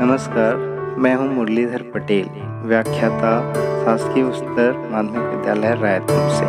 नमस्कार, मैं हूं मुरलीधर पटेल, व्याख्याता, शासकीय उच्चतर माध्यमिक विद्यालय रायपुर से।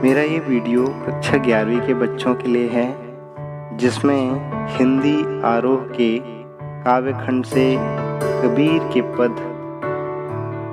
मेरा ये वीडियो कक्षा 11वीं के बच्चों के लिए है, जिसमें हिंदी आरोह के काव्य खंड से कबीर के पद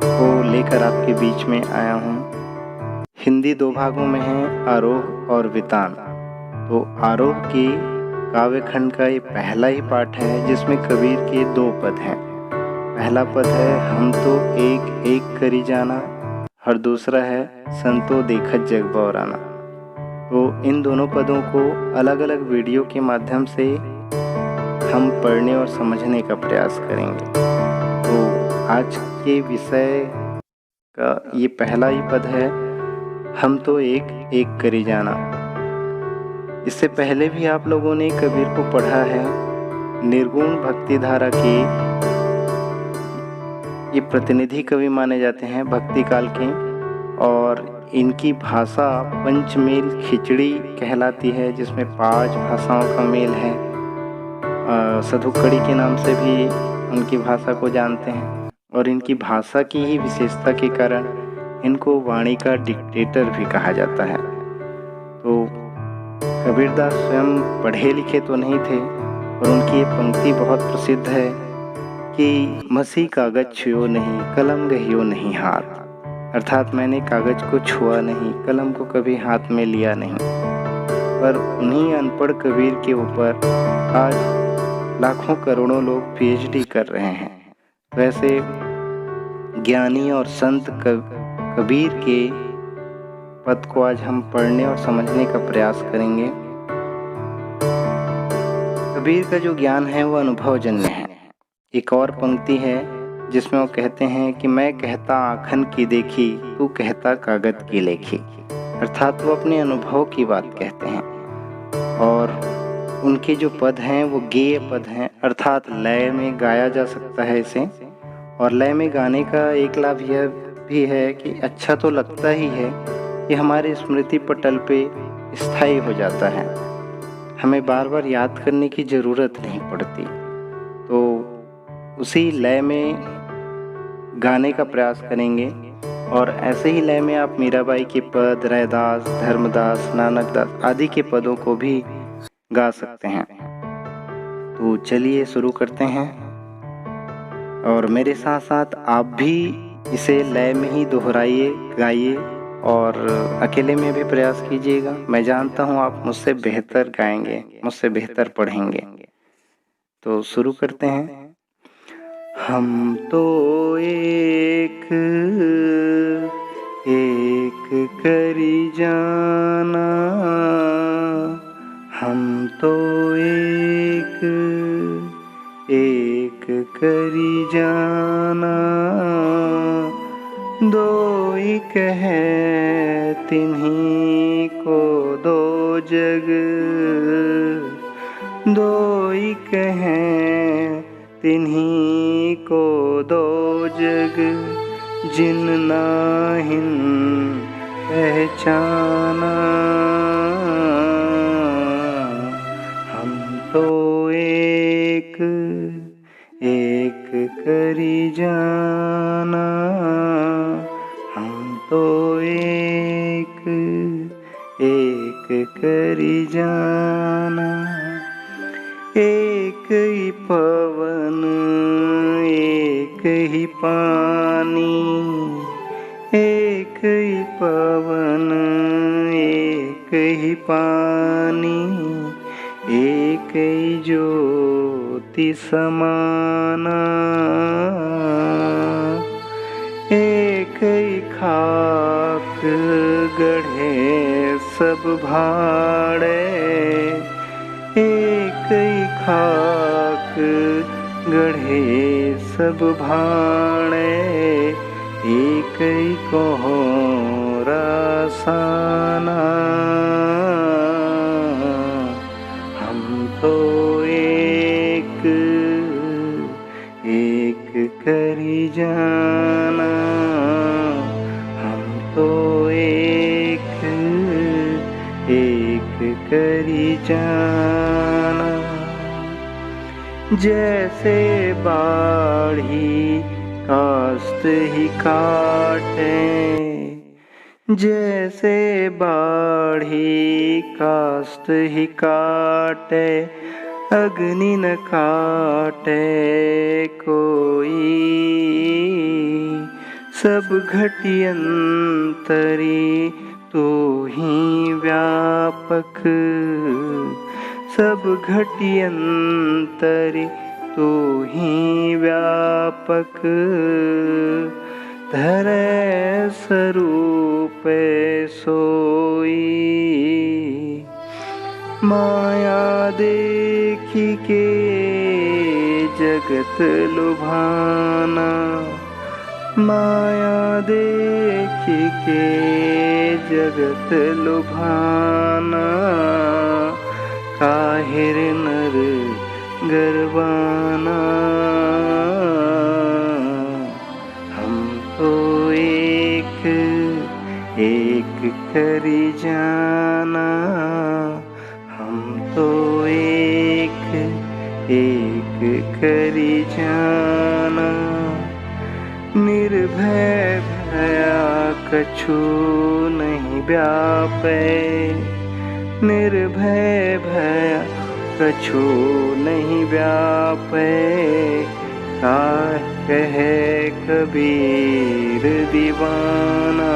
को लेकर आपके बीच में आया हूँ। हिंदी 2 भागों में है, आरोह और वितान। तो आरोह के काव्य खंड का ये पहला ही पाठ है, जिसमें कबीर के 2 पद हैं। पहला पद है हम तो एक एक करी जाना, और दूसरा है संतो देखत जग बौराना। तो इन दोनों पदों को अलग अलग वीडियो के माध्यम से हम पढ़ने और समझने का प्रयास करेंगे। तो आज के विषय का ये पहला ही पद है, हम तो एक एक करी जाना। इससे पहले भी आप लोगों ने कबीर को पढ़ा है। निर्गुण भक्ति धारा के ये प्रतिनिधि कवि माने जाते हैं भक्ति काल के, और इनकी भाषा पंचमेल खिचड़ी कहलाती है, जिसमें 5 भाषाओं का मेल है। सधुकड़ी के नाम से भी उनकी भाषा को जानते हैं, और इनकी भाषा की ही विशेषता के कारण इनको वाणी का डिक्टेटर भी कहा जाता है। तो कबीरदास स्वयं पढ़े लिखे तो नहीं थे, और उनकी ये पंक्ति बहुत प्रसिद्ध है कि मसी कागज छुओ नहीं, कलम गहियो नहीं हाथ। अर्थात मैंने कागज को छुआ नहीं, कलम को कभी हाथ में लिया नहीं। पर उन्हीं अनपढ़ कबीर के ऊपर आज लाखों करोड़ों लोग पीएचडी कर रहे हैं। तो ऐसे ज्ञानी और संत कबीर के पद को आज हम पढ़ने और समझने का प्रयास करेंगे। कबीर का जो ज्ञान है वो अनुभवजन्य है। एक और पंक्ति है जिसमें वो कहते हैं कि मैं कहता आँखन की देखी, तू कहता कागज की लेखी। अर्थात वो अपने अनुभव की बात कहते हैं, और उनके जो पद हैं वो गेय पद हैं, अर्थात लय में गाया जा सकता है इसे। और लय में गाने का एक लाभ यह भी है कि अच्छा तो लगता ही है, ये हमारे स्मृति पटल पे स्थायी हो जाता है, हमें बार बार याद करने की ज़रूरत नहीं पड़ती। तो उसी लय में गाने का प्रयास करेंगे, और ऐसे ही लय में आप मीराबाई के पद, रैदास, धर्मदास, नानकदास आदि के पदों को भी गा सकते हैं। तो चलिए शुरू करते हैं, और मेरे साथ साथ आप भी इसे लय में ही दोहराइए, गाइए, और अकेले में भी प्रयास कीजिएगा। मैं जानता हूँ आप मुझसे बेहतर गाएंगे, मुझसे बेहतर पढ़ेंगे। तो शुरू करते हैं। हम तो एक एक करी जाना, हम तो एक एक करी जाना, दो ही कहे तिन्हीं को दो जग, दो ही कहे तिन्हीं को दो जग, जिन नाहिन पहचाना। हम तो एक एक करी जाना, हम तो एक एक करी जाना। एक ही पवन एक ही पानी, एक ही पवन एक ही पानी, एक ही ज्योति समाना। एक ही खाक गढ़े सब भाड़े, एक ही खाक गढ़े सब भाड़े, एक ही कोहरा साना। हम तो एक एक करी जाना, हम तो एक एक करी जाना। जैसे बाढ़ी कास्त ही काटे, जैसे बाढ़ी कास्त ही काटे, अग्नि न काटे कोई। सब घटी अंतरी तू ही व्यापक, सब घटी अंतरी तू ही व्यापक। धरे स्वरूप सोई, माया देखी के जगत लुभाना, माया देखी के जगत लुभाना। काहिर नर गरबाना, हम तो एक एक करी जाना, हम तो एक एक करी जाना। निर्भय भया कछु नहीं व्यापे, निर्भय भया कछु नहीं व्यापे। कहे कबीर दीवाना,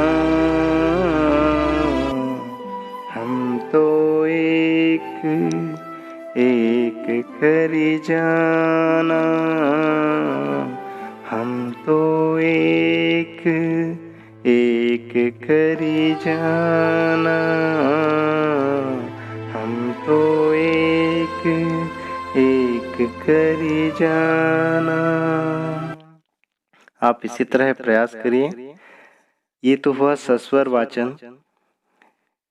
हम तो एक एक करी जाना, हम तो एक एक करी जाना, हम तो एक एक करी जाना। आप इसी तरह प्रयास करिए। ये तो हुआ सस्वर वाचन।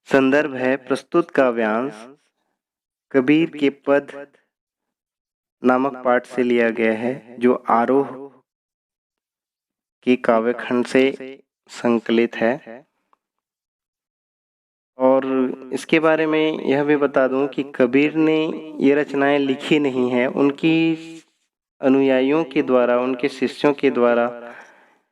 संदर्भ है प्रस्तुत काव्यांश कबीर के पद नामक पाठ से लिया गया है, जो आरोह के काव्यखंड से संकलित है। और इसके बारे में यह भी बता दूं कि कबीर ने ये रचनाएं लिखी नहीं है, उनकी अनुयायियों के द्वारा, उनके शिष्यों के द्वारा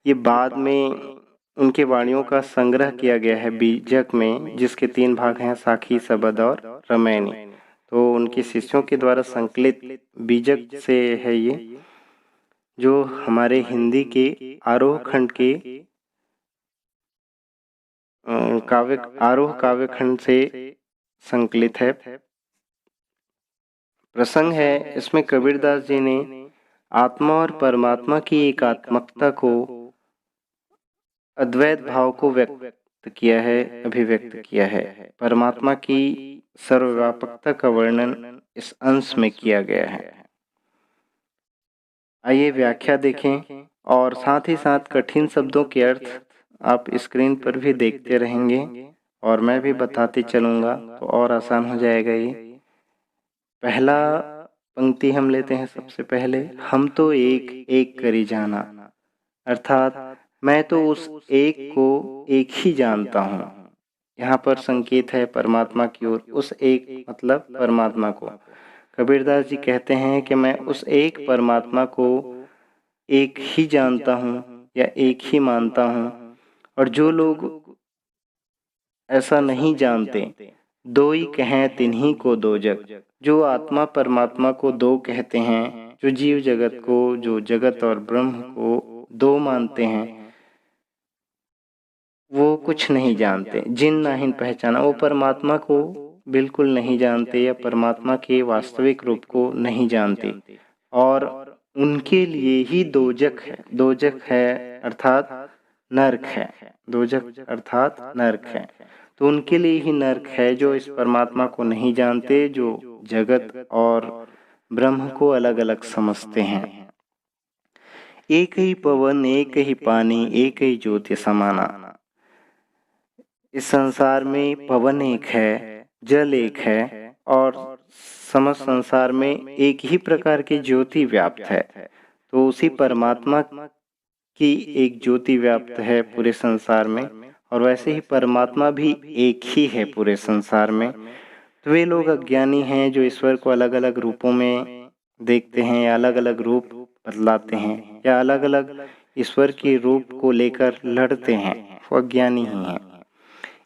ये बाद में उनके वाणियों का संग्रह किया गया है बीजक में, जिसके 3 भाग हैं, साखी, सबद और रमैनी। तो उनके शिष्यों के द्वारा संकलित बीजक से है ये, जो हमारे हिंदी के आरोह खंड के आरोह काव्यखंड से संकलित है। प्रसंग है इसमें कबीरदास जी ने आत्मा और परमात्मा की एकात्मकता को, अद्वैत भाव को व्यक्त किया है, अभिव्यक्त किया है। परमात्मा की सर्वव्यापकता का वर्णन इस अंश में किया गया है। आइए व्याख्या देखें और साथ ही साथ कठिन शब्दों के अर्थ आप स्क्रीन पर भी देखते रहेंगे और मैं भी बताते चलूँगा, तो और आसान हो जाएगा ये। पहला पंक्ति हम लेते हैं सबसे पहले, हम तो एक एक करी जाना, अर्थात मैं तो उस एक को एक ही जानता हूँ। यहाँ पर संकेत है परमात्मा की ओर, उस एक मतलब परमात्मा को। कबीरदास जी कहते हैं कि मैं उस एक परमात्मा को एक ही जानता हूँ या एक ही मानता हूँ। और जो लोग ऐसा नहीं जानते, दो ही कहें तिन्हीं को दो जग, जो आत्मा परमात्मा को दो कहते हैं, जो जीव जगत को, जो जगत और ब्रह्म को दो मानते हैं, वो कुछ नहीं जानते। जिन नाहिन पहचाना, वो परमात्मा को बिल्कुल नहीं जानते या परमात्मा के वास्तविक रूप को नहीं जानते। और उनके लिए ही दोजक है। दोजक है अर्थात नरक है, दोजक अर्थात नरक है। तो उनके लिए ही नरक है जो इस परमात्मा को नहीं जानते, जो जगत और ब्रह्म को अलग अलग समझते हैं। एक ही पवन, एक ही पानी, एक ही ज्योति समाना। इस संसार में पवन एक है, जल एक है और समस्त संसार में एक ही प्रकार की ज्योति व्याप्त है। तो उसी परमात्मा की एक ज्योति व्याप्त है पूरे संसार में, और वैसे ही परमात्मा भी एक ही है पूरे संसार में। तो वे लोग अज्ञानी हैं जो ईश्वर को अलग अलग रूपों में देखते हैं या अलग अलग रूप बतलाते हैं या अलग अलग ईश्वर के रूप को लेकर लड़ते हैं, वो अज्ञानी ही हैं।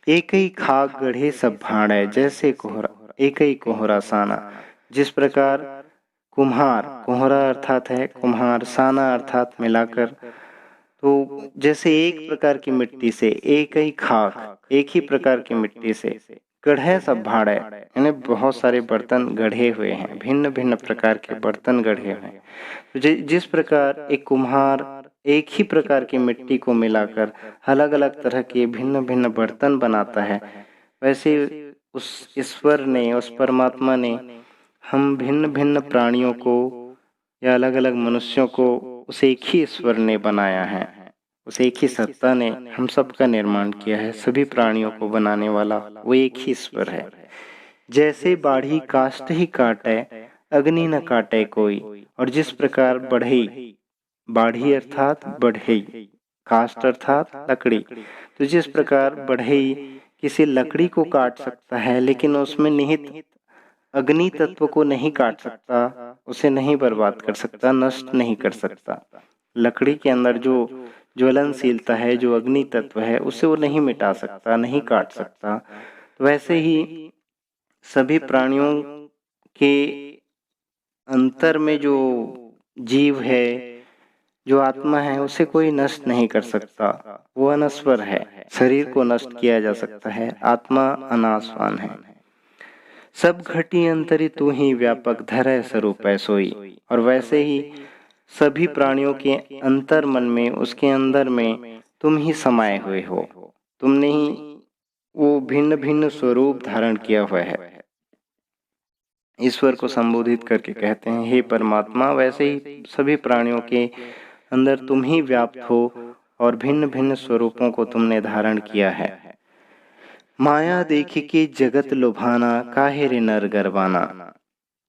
एक ही खाक गढ़े सब भाड़े जैसे कोहरा, एक ही कोहरा साना। जिस प्रकार कुम्हार, कोहरा अर्थात है कुम्हार, साना अर्थात मिलाकर, तो जैसे एक प्रकार की मिट्टी से, एक ही खाक, एक ही प्रकार की मिट्टी से गढ़े सब भाड़े, यानी बहुत सारे बर्तन गढ़े हुए हैं, भिन्न भिन्न प्रकार के बर्तन गढ़े हुए हैं। तो जिस प्रकार एक कुम्हार एक ही प्रकार की मिट्टी को मिलाकर अलग अलग तरह के भिन्न भिन्न बर्तन बनाता है, वैसे उस ईश्वर ने, उस परमात्मा ने हम भिन्न भिन्न प्राणियों को या अलग अलग मनुष्यों को उस एक ही ईश्वर ने बनाया है। उस एक ही सत्ता ने हम सब का निर्माण किया है। सभी प्राणियों को बनाने वाला वो एक ही ईश्वर है। जैसे बाढ़ी काष्ठ ही काटे, अग्नि न काटे कोई। और जिस प्रकार बढ़ई, बाढ़ी अर्थात बढ़ई, काष्ठ अर्थात लकड़ी, तो जिस प्रकार बढ़ई किसी लकड़ी को काट सकता है लेकिन उसमें निहित अग्नि तत्व को नहीं काट सकता, उसे नहीं बर्बाद कर सकता, नष्ट नहीं कर सकता। लकड़ी के अंदर जो ज्वलनशीलता है, जो अग्नि तत्व है, उसे वो नहीं मिटा सकता, नहीं काट सकता। तो वैसे ही सभी प्राणियों के अंतर में जो जीव है, जो आत्मा है, उसे कोई नष्ट नहीं कर सकता, वो अनश्वर है। शरीर को नष्ट किया जा सकता है, आत्मा अनाशवान है। सब घटी अंतरी तू ही व्यापक धरे स्वरूप सोई। और वैसे ही सभी प्राणियों के अंतर मन में, उसके अंदर में तुम ही समाये हुए हो। तुमने ही वो भिन्न भिन्न स्वरूप धारण किया हुआ है। ईश्वर को संबोधित करके कहते हैं, हे परमात्मा, वैसे ही सभी प्राणियों के अंदर तुम ही व्याप्त हो और भिन्न भिन्न स्वरूपों को तुमने धारण किया है। माया देखी के जगत लुभाना, काहे रे नर गरबाना।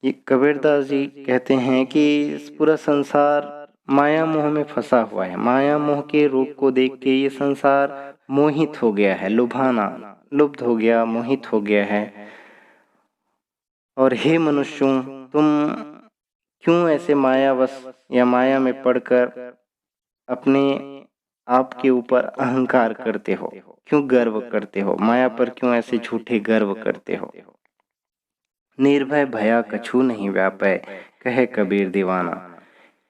ये कबीरदास जी कहते हैं कि पूरा संसार माया मोह में फंसा हुआ है। माया मोह के रूप को देख के ये संसार मोहित हो गया है, लुभाना, लुब्ध हो गया, मोहित हो गया है। और हे मनुष्यों, तुम क्यों ऐसे मायावश या माया में पड़कर अपने आप के ऊपर अहंकार करते हो, क्यों गर्व करते हो, माया पर क्यों ऐसे झूठे गर्व करते हो। निर्भय भया कछु नहीं व्यापै, कहे कबीर दीवाना।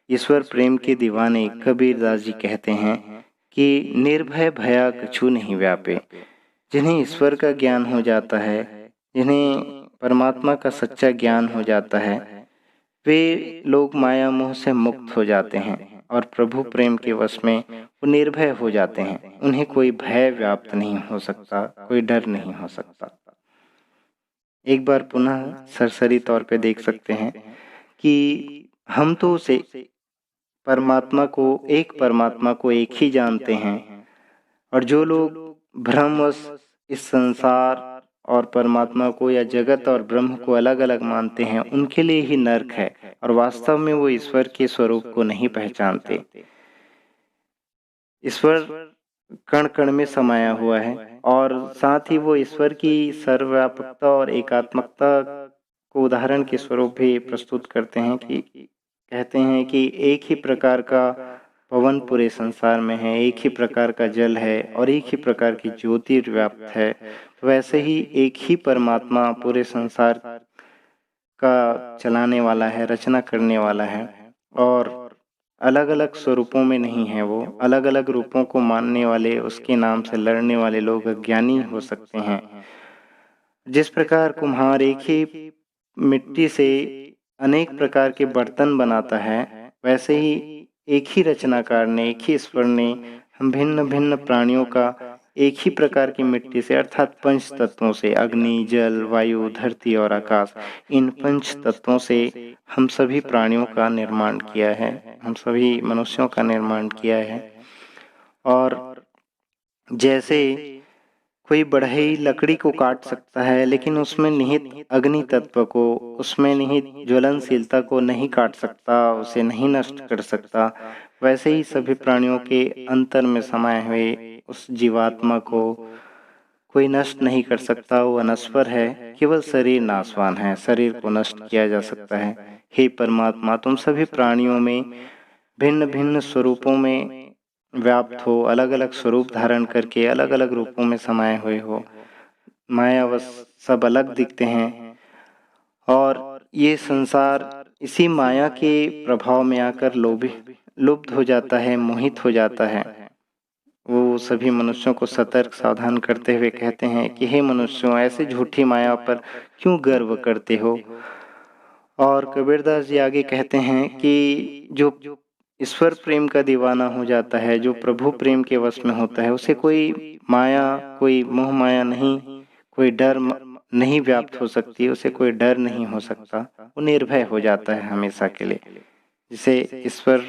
ईश्वर प्रेम के दीवाने कबीरदास जी कहते हैं कि निर्भय भया कछु नहीं व्यापे। जिन्हें ईश्वर का ज्ञान हो जाता है, जिन्हें परमात्मा का सच्चा ज्ञान हो जाता है, वे लोग माया मोह से मुक्त हो जाते हैं और प्रभु प्रेम के वश में वो निर्भय हो जाते हैं। उन्हें कोई भय व्याप्त नहीं हो सकता, कोई डर नहीं हो सकता। एक बार पुनः सरसरी तौर पे देख सकते हैं कि हम तो उसे परमात्मा को, एक परमात्मा को एक ही जानते हैं, और जो लोग भ्रमवश इस संसार और परमात्मा को या जगत और ब्रह्म को अलग अलग मानते हैं, उनके लिए ही नरक है और वास्तव में वो ईश्वर के स्वरूप को नहीं पहचानते। ईश्वर कण कण में समाया हुआ है और साथ ही वो ईश्वर की सर्वव्यापकता और एकात्मकता को उदाहरण के स्वरूप भी प्रस्तुत करते हैं कि कहते हैं कि एक ही प्रकार का पवन पूरे संसार में है, एक ही प्रकार का जल है और एक ही प्रकार की ज्योति व्याप्त है। तो वैसे ही एक ही परमात्मा पूरे संसार का चलाने वाला है, रचना करने वाला है, और अलग अलग स्वरूपों में नहीं है। वो अलग अलग रूपों को मानने वाले, उसके नाम से लड़ने वाले लोग अज्ञानी हो सकते हैं। जिस प्रकार कुम्हार एक ही मिट्टी से अनेक प्रकार के बर्तन बनाता है, वैसे ही एक ही रचनाकार ने, एक ही ईश्वर ने हम भिन्न भिन्न प्राणियों का एक ही प्रकार की मिट्टी से, अर्थात पंच तत्वों से, अग्नि, जल, वायु, धरती और आकाश, इन पंच तत्वों से हम सभी प्राणियों का निर्माण किया है, हम सभी मनुष्यों का निर्माण किया है। और जैसे कोई बढ़ई लकड़ी को काट सकता है लेकिन उसमें निहित अग्नि तत्व को, उसमें निहित ज्वलनशीलता को नहीं काट सकता, उसे नहीं नष्ट कर सकता, वैसे ही सभी प्राणियों के अंतर में समाये हुए उस जीवात्मा को कोई नष्ट नहीं कर सकता, वो अनश्वर है, केवल शरीर नाशवान है, शरीर को नष्ट किया जा सकता है। हे परमात्मा, तुम सभी प्राणियों में भिन्न भिन्न स्वरूपों में व्याप्त हो, अलग अलग स्वरूप धारण करके अलग अलग रूपों में समाये हुए हो। मायावश सब अलग दिखते हैं और ये संसार इसी माया के प्रभाव में आकर लुब्ध हो जाता है, मोहित हो जाता है। वो सभी मनुष्यों को सतर्क सावधान करते हुए कहते हैं कि हे मनुष्यों, ऐसे झूठी माया पर क्यों गर्व करते हो। और कबीरदास जी आगे कहते हैं कि जो ईश्वर प्रेम का दीवाना हो जाता है, जो प्रभु प्रेम के वश में होता है, उसे कोई माया, कोई मोह माया नहीं, कोई डर नहीं व्याप्त हो सकती, उसे कोई डर नहीं हो सकता। वो निर्भय हो जाता है हमेशा के लिए। जिसे ईश्वर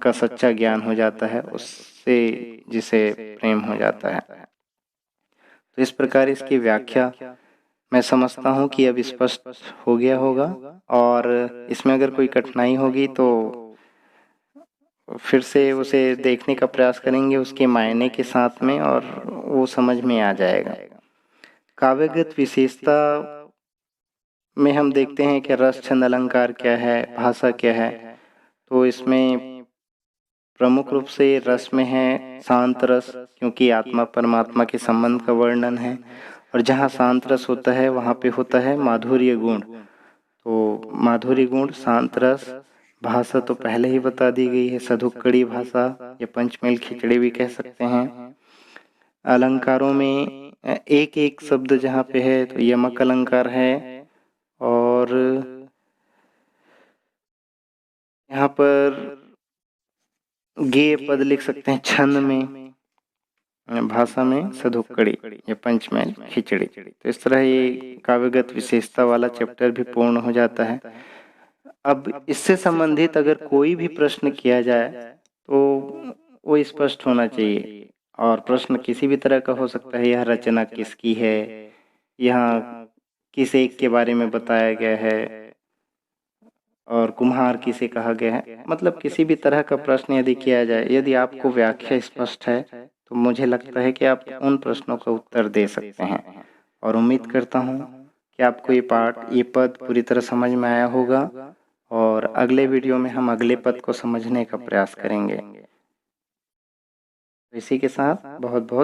का सच्चा ज्ञान हो जाता है, उससे जिसे प्रेम हो जाता है। तो इस प्रकार इसकी व्याख्या मैं समझता हूँ कि अब स्पष्ट हो गया होगा, और इसमें अगर कोई कठिनाई होगी तो फिर से उसे देखने का प्रयास करेंगे उसके मायने के साथ में, और वो समझ में आ जाएगा। काव्यगत विशेषता में हम देखते हैं कि रस, छंद, अलंकार क्या है, भाषा क्या है। तो इसमें प्रमुख रूप से रस में है शांत रस, क्योंकि आत्मा परमात्मा के संबंध का वर्णन है, और जहाँ शांत रस होता है वहाँ पे होता है माधुर्य गुण। तो माधुर्य गुण, शांत रस, भाषा तो पहले ही बता दी गई है, सधुक्कड़ी भाषा या पंचमेल खिचड़ी भी कह सकते हैं। अलंकारों में एक एक शब्द जहाँ पे है तो यमक अलंकार है, और यहाँ पर गेय पद लिख सकते हैं छंद में, भाषा में सधुक्कड़ी या पंचमेल खिचड़ी। तो इस तरह ये काव्यगत विशेषता वाला चैप्टर भी पूर्ण हो जाता है। अब इससे संबंधित अगर कोई भी प्रश्न किया जाए तो वो स्पष्ट होना चाहिए, और प्रश्न किसी भी तरह का हो सकता है। यह रचना किसकी है, यहाँ किस एक के बारे में बताया गया है, और कुम्हार किसे कहा गया है, मतलब किसी भी तरह का प्रश्न यदि किया जाए, यदि आपको व्याख्या स्पष्ट है तो मुझे लगता है कि आप उन प्रश्नों का उत्तर दे सकते हैं। और उम्मीद करता हूँ कि आपको ये पद पूरी तरह समझ में आया होगा, और अगले वीडियो में हम अगले पद को समझने का प्रयास करेंगे। इसी के साथ बहुत बहुत